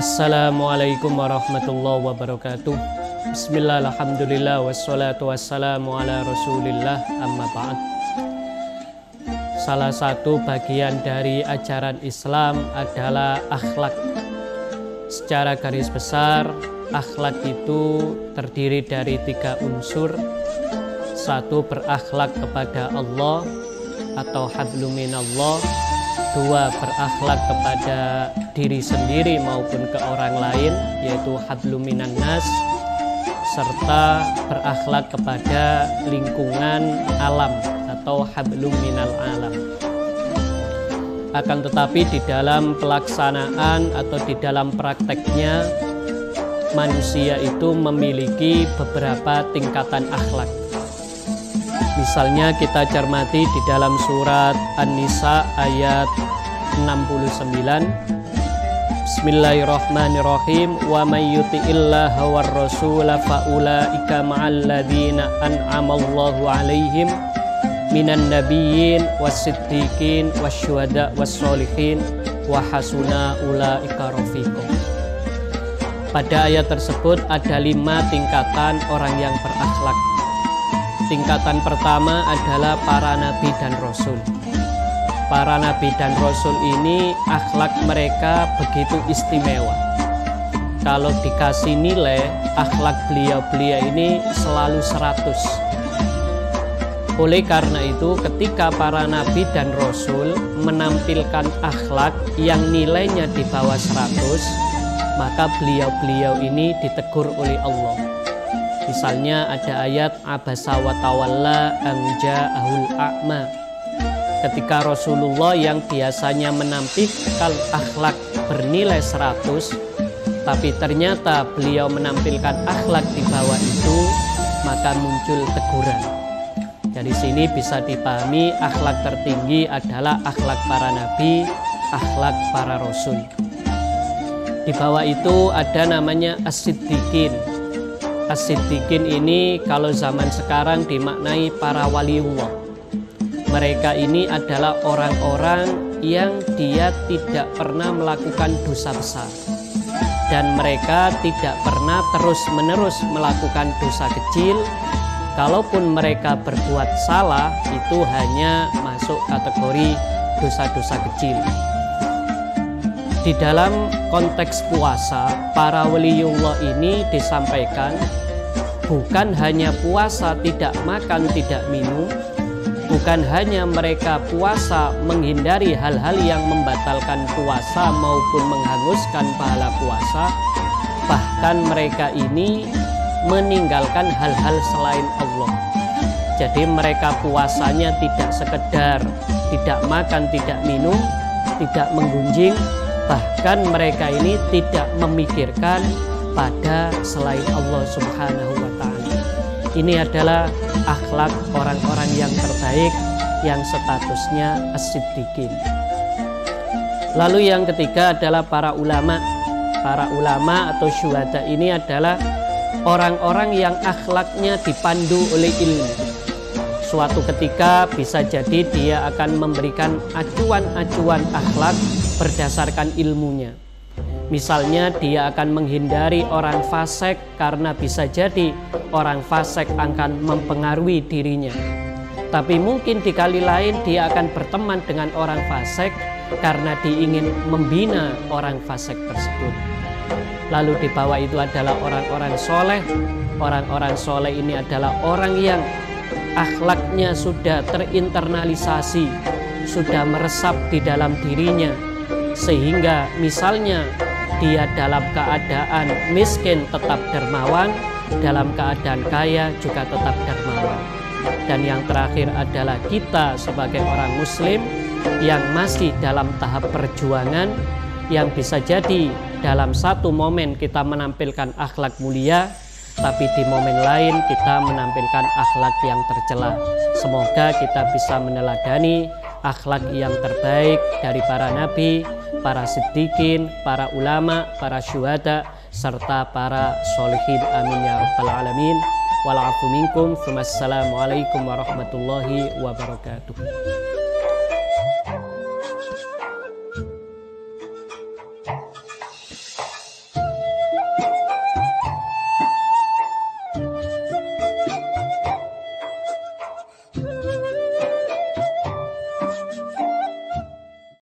Assalamualaikum warahmatullahi wabarakatuh. Bismillah, alhamdulillah, wassalatu wassalamu ala rasulillah, amma ba'd. Salah satu bagian dari ajaran Islam adalah akhlak. Secara garis besar, akhlak itu terdiri dari 3 unsur. 1, berakhlak kepada Allah atau hablum minallah. 2, berakhlak kepada diri sendiri maupun ke orang lain, yaitu hablum minan nas. Serta berakhlak kepada lingkungan alam atau hablum minal alam. Akan tetapi di dalam pelaksanaan atau di dalam prakteknya, manusia itu memiliki beberapa tingkatan akhlak. Misalnya kita cermati di dalam surat An-Nisa ayat 69. Bismillahirrahmanirrahim. Wa may yuti'illaha war rasula fa ulaika ma'al ladzina an'amallahu 'alaihim minan nabiyyin was-siddiqin wasyuhada was-sholihin wa hasuna ulaika rafiqa. Pada ayat tersebut ada 5 tingkatan orang yang berakhlak. Tingkatan pertama adalah para nabi dan rasul. Para nabi dan rasul ini akhlak mereka begitu istimewa. Kalau dikasih nilai, akhlak beliau-beliau ini selalu 100. Oleh karena itu, ketika para nabi dan rasul menampilkan akhlak yang nilainya di bawah 100, maka beliau-beliau ini ditegur oleh Allah. Misalnya ada ayat abasa wa tawalla an ja'ahul a'ma. Ketika Rasulullah yang biasanya menampilkan akhlak bernilai 100, tapi ternyata beliau menampilkan akhlak di bawah itu, maka muncul teguran. Dari sini bisa dipahami akhlak tertinggi adalah akhlak para nabi, akhlak para rasul. Di bawah itu ada namanya as-siddiqin. As-siddiqin ini kalau zaman sekarang dimaknai para waliullah. Mereka ini adalah orang-orang yang dia tidak pernah melakukan dosa besar, dan mereka tidak pernah terus-menerus melakukan dosa kecil. Kalaupun mereka berbuat salah, itu hanya masuk kategori dosa-dosa kecil. Di dalam konteks puasa, para waliullah ini disampaikan bukan hanya puasa tidak makan, tidak minum, bukan hanya mereka puasa menghindari hal-hal yang membatalkan puasa maupun menghanguskan pahala puasa, bahkan mereka ini meninggalkan hal-hal selain Allah. Jadi mereka puasanya tidak sekedar tidak makan, tidak minum, tidak menggunjing, bahkan mereka ini tidak memikirkan pada selain Allah Subhanahu wa ta'ala. Ini adalah akhlak orang-orang yang terbaik yang statusnya as-siddiqin. Lalu yang ketiga adalah para ulama. Para ulama atau syuhada ini adalah orang-orang yang akhlaknya dipandu oleh ilmu. Suatu ketika bisa jadi dia akan memberikan acuan-acuan akhlak berdasarkan ilmunya. Misalnya dia akan menghindari orang fasik karena bisa jadi orang fasik akan mempengaruhi dirinya. Tapi mungkin di kali lain dia akan berteman dengan orang fasik karena dia ingin membina orang fasik tersebut. Lalu di bawah itu adalah orang-orang soleh. Orang-orang soleh ini adalah orang yang akhlaknya sudah terinternalisasi, sudah meresap di dalam dirinya, sehingga misalnya dia dalam keadaan miskin tetap dermawan, dalam keadaan kaya juga tetap dermawan. Dan yang terakhir adalah kita sebagai orang muslim yang masih dalam tahap perjuangan, yang bisa jadi dalam satu momen kita menampilkan akhlak mulia, tapi di momen lain kita menampilkan akhlak yang tercela. Semoga kita bisa meneladani akhlak yang terbaik dari para nabi, para siddiqin, para ulama, para syuhada, serta para sholihin. Amin ya rabbal alamin. Wal afu minkum. Wassalamualaikum warahmatullahi wabarakatuh.